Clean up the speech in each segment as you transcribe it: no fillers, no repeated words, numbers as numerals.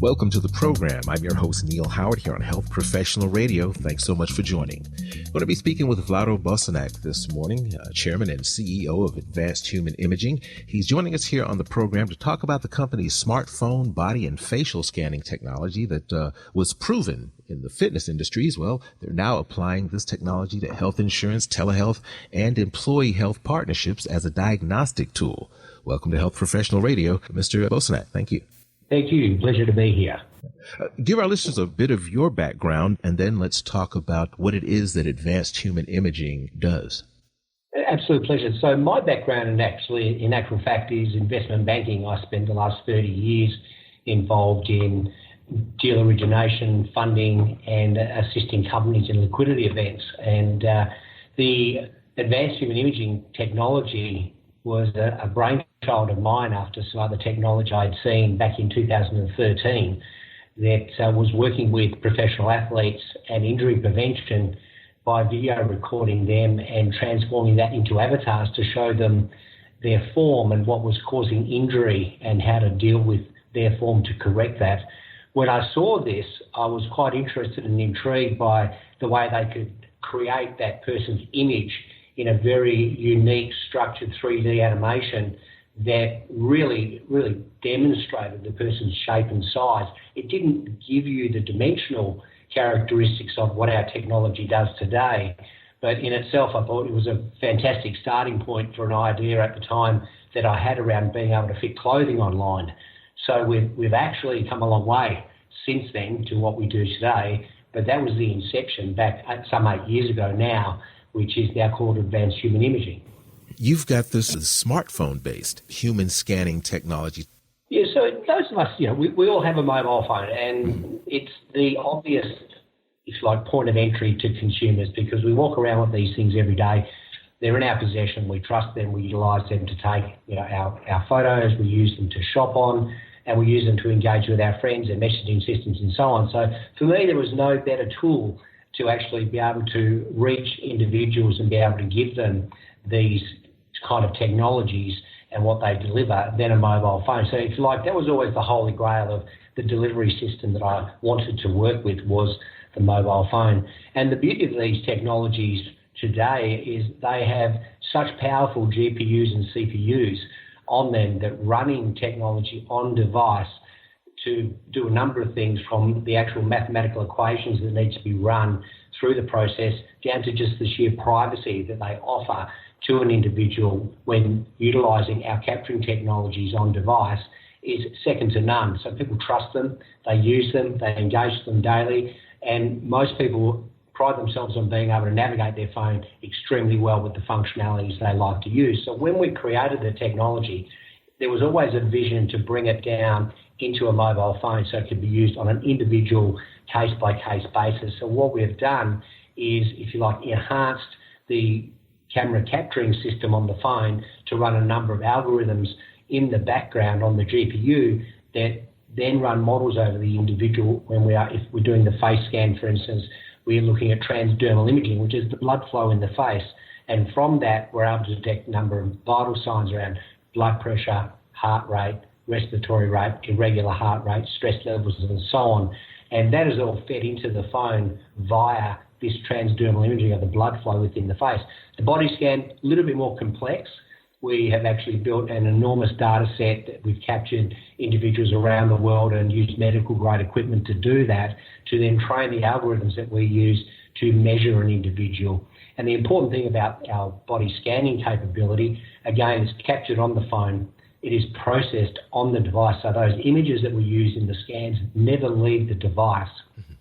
Welcome to the program. I'm your host, Neil Howard, here on Health Professional Radio. Thanks so much for joining. I'm going to be speaking with Vlado Bosanac this morning, Chairman and CEO of Advanced Human Imaging. He's joining us here on the program to talk about the company's smartphone, body, and facial scanning technology that was proven in the fitness industries. Well, they're now applying this technology to health insurance, telehealth, and employee health partnerships as a diagnostic tool. Welcome to Health Professional Radio, Mr. Bosanac. Thank you. Thank you. Pleasure to be here. Give our listeners a bit of your background, and then let's talk about what it is that Advanced Human Imaging does. Absolute pleasure. So my background in actual fact is investment banking. I spent the last 30 years involved in deal origination, funding, and assisting companies in liquidity events. And the Advanced Human Imaging technology was a brainchild of mine after some other technology I'd seen back in 2013 that was working with professional athletes and injury prevention by video recording them and transforming that into avatars to show them their form and what was causing injury and how to deal with their form to correct that. When I saw this, I was quite interested and intrigued by the way they could create that person's image in a very unique, structured 3D animation that really demonstrated the person's shape and size. It didn't give you the dimensional characteristics of what our technology does today, but in itself I thought it was a fantastic starting point for an idea at the time that I had around being able to fit clothing online. So we've actually come a long way since then to what we do today, but that was the inception back some 8 years ago now, which is now called Advanced Human Imaging. You've got this smartphone-based human scanning technology. Yeah, so those of us, we all have a mobile phone, and it's the obvious, if you like, point of entry to consumers because we walk around with these things every day. They're in our possession. We trust them. We utilise them to take our photos. We use them to shop on, and we use them to engage with our friends and messaging systems and so on. So for me, there was no better tool to actually be able to reach individuals and be able to give them these kind of technologies and what they deliver than a mobile phone. So if you like, that was always the holy grail of the delivery system that I wanted to work with was the mobile phone. And the beauty of these technologies today is they have such powerful GPUs and CPUs on them that running technology on device to do a number of things from the actual mathematical equations that need to be run through the process down to just the sheer privacy that they offer to an individual when utilising our capturing technologies on device is second to none. So people trust them, they use them, they engage with them daily, and most people pride themselves on being able to navigate their phone extremely well with the functionalities they like to use. So when we created the technology, there was always a vision to bring it down into a mobile phone so it could be used on an individual case-by-case basis. So what we've done is, if you like, enhanced the camera capturing system on the phone to run a number of algorithms in the background on the GPU that then run models over the individual if we're doing the face scan, for instance, we're looking at transdermal imaging, which is the blood flow in the face. And from that, we're able to detect a number of vital signs around blood pressure, heart rate, respiratory rate, irregular heart rate, stress levels, and so on. And that is all fed into the phone via this transdermal imaging of the blood flow within the face. The body scan, a little bit more complex. We have actually built an enormous data set that we've captured individuals around the world and used medical grade equipment to do that, to then train the algorithms that we use to measure an individual. And the important thing about our body scanning capability, again, it's captured on the phone. It is processed on the device. So those images that we use in the scans never leave the device. Mm-hmm.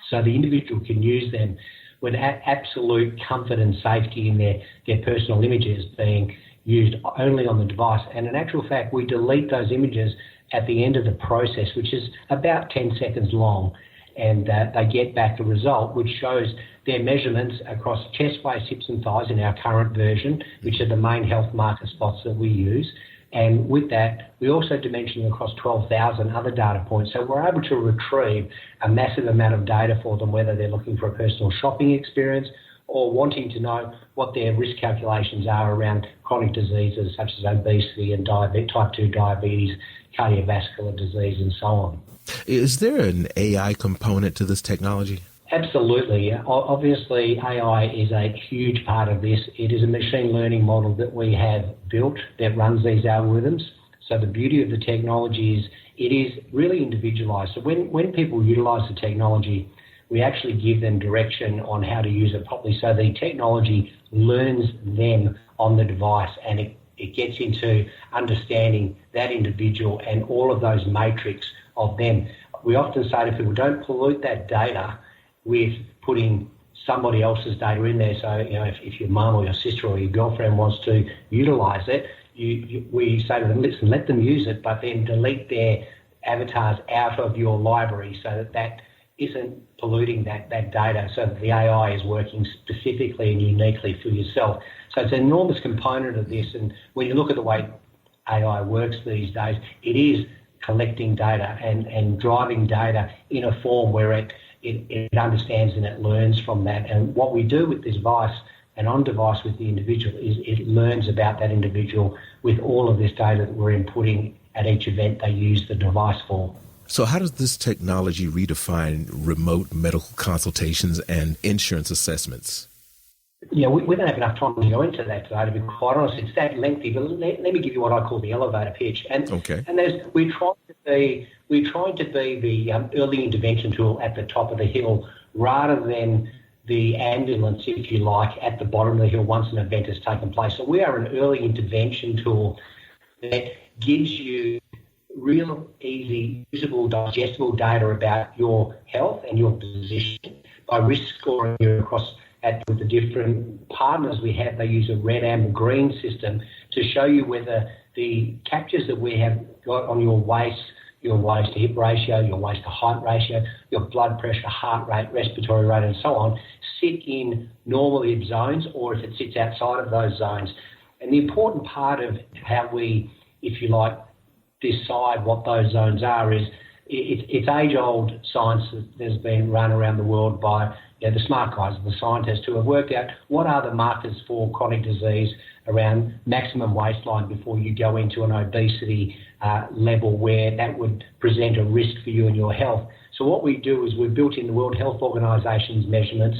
So the individual can use them with absolute comfort and safety in their personal images being used only on the device. And in actual fact, we delete those images at the end of the process, which is about 10 seconds long. And they get back a result which shows their measurements across chest, waist, hips and thighs in our current version, which are the main health marker spots that we use. And with that, we also dimension across 12,000 other data points. So we're able to retrieve a massive amount of data for them, whether they're looking for a personal shopping experience or wanting to know what their risk calculations are around chronic diseases such as obesity and type 2 diabetes, cardiovascular disease and so on. Is there an AI component to this technology? Absolutely. Obviously, AI is a huge part of this. It is a machine learning model that we have built that runs these algorithms. So the beauty of the technology is it is really individualised. So when people utilise the technology, we actually give them direction on how to use it properly. So the technology learns them on the device, and it gets into understanding that individual and all of those matrix of them. We often say to people, don't pollute that data with putting somebody else's data in there. So, if your mum or your sister or your girlfriend wants to utilise it, we say to them, listen, let them use it, but then delete their avatars out of your library so that isn't polluting that data, so that the AI is working specifically and uniquely for yourself. So it's an enormous component of this, and when you look at the way AI works these days, it is collecting data and driving data in a form where it understands and it learns from that. And what we do with this device and on device with the individual is it learns about that individual with all of this data that we're inputting at each event they use the device for. So how does this technology redefine remote medical consultations and insurance assessments? Yeah, we don't have enough time to go into that today, to be quite honest. It's that lengthy, but let me give you what I call the elevator pitch. And we're trying to be the early intervention tool at the top of the hill rather than the ambulance, if you like, at the bottom of the hill once an event has taken place. So we are an early intervention tool that gives you real, easy, usable, digestible data about your health and your position by risk scoring you across with the different partners we have. They use a red, amber, green system to show you whether the captures that we have got on your waist to hip ratio, your waist to height ratio, your blood pressure, heart rate, respiratory rate, and so on, sit in normally zones or if it sits outside of those zones. And the important part of how we, if you like, decide what those zones are is it's age-old science that has been run around the world by the smart guys, the scientists who have worked out what are the markers for chronic disease around maximum waistline before you go into an obesity level where that would present a risk for you and your health. So what we do is we've built in the World Health Organisation's measurements,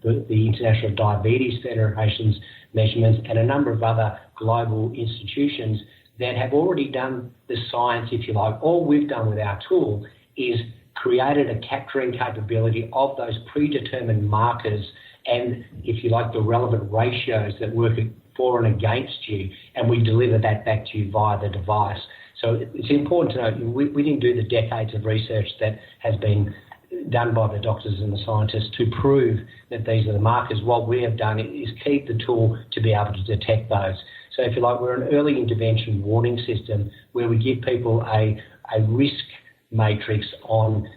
the International Diabetes Federation's measurements, and a number of other global institutions that have already done the science, if you like. All we've done with our tool is created a capturing capability of those predetermined markers and, if you like, the relevant ratios that work for and against you, and we deliver that back to you via the device. So it's important to note we didn't do the decades of research that has been done by the doctors and the scientists to prove that these are the markers. What we have done is keep the tool to be able to detect those. So if you like, we're an early intervention warning system where we give people a risk matrix on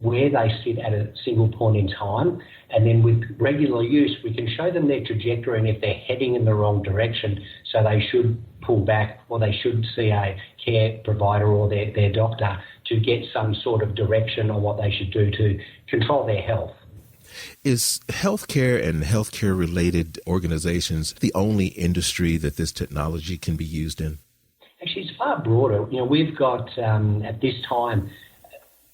where they sit at a single point in time, and then with regular use we can show them their trajectory and if they're heading in the wrong direction, so they should pull back or they should see a care provider or their doctor to get some sort of direction on what they should do to control their health. Is healthcare and healthcare-related organizations the only industry that this technology can be used in? Actually, it's far broader. We've got, at this time,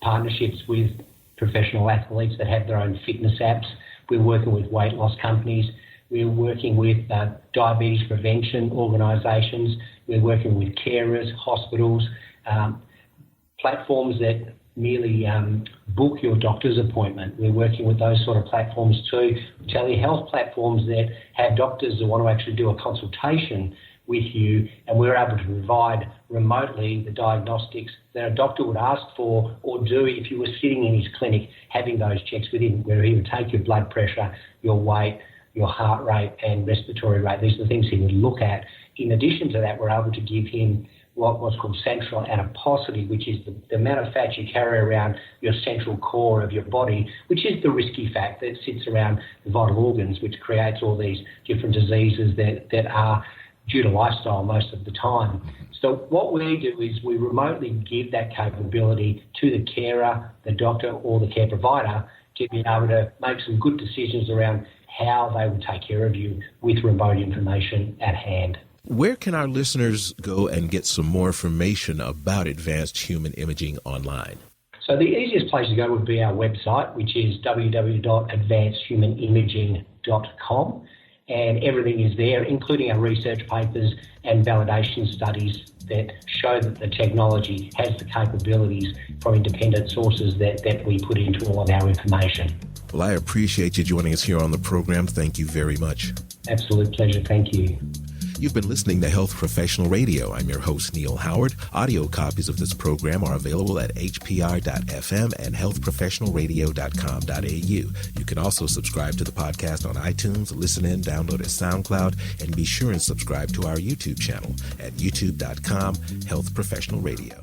partnerships with professional athletes that have their own fitness apps. We're working with weight loss companies. We're working with diabetes prevention organisations. We're working with carers, hospitals, platforms that merely book your doctor's appointment. We're working with those sort of platforms too. Telehealth platforms that have doctors that want to actually do a consultation with you, and we're able to provide remotely the diagnostics that a doctor would ask for or do if you were sitting in his clinic having those checks with him, where he would take your blood pressure, your weight, your heart rate and respiratory rate. These are the things he would look at. In addition to that, we're able to give him what's called central adiposity, which is the amount of fat you carry around your central core of your body, which is the risky fat that sits around the vital organs, which creates all these different diseases that are due to lifestyle most of the time. So what we do is we remotely give that capability to the carer, the doctor or the care provider to be able to make some good decisions around how they will take care of you with remote information at hand. Where can our listeners go and get some more information about advanced human imaging online? So the easiest place to go would be our website, which is www.advancedhumanimaging.com, and everything is there, including our research papers and validation studies that show that the technology has the capabilities from independent sources that we put into all of our information. Well, I appreciate you joining us here on the program. Thank you very much. Absolute pleasure. Thank you. You've been listening to Health Professional Radio. I'm your host, Neil Howard. Audio copies of this program are available at hpr.fm and healthprofessionalradio.com.au. You can also subscribe to the podcast on iTunes, listen in, download at SoundCloud, and be sure and subscribe to our YouTube channel at youtube.com, Health Professional Radio.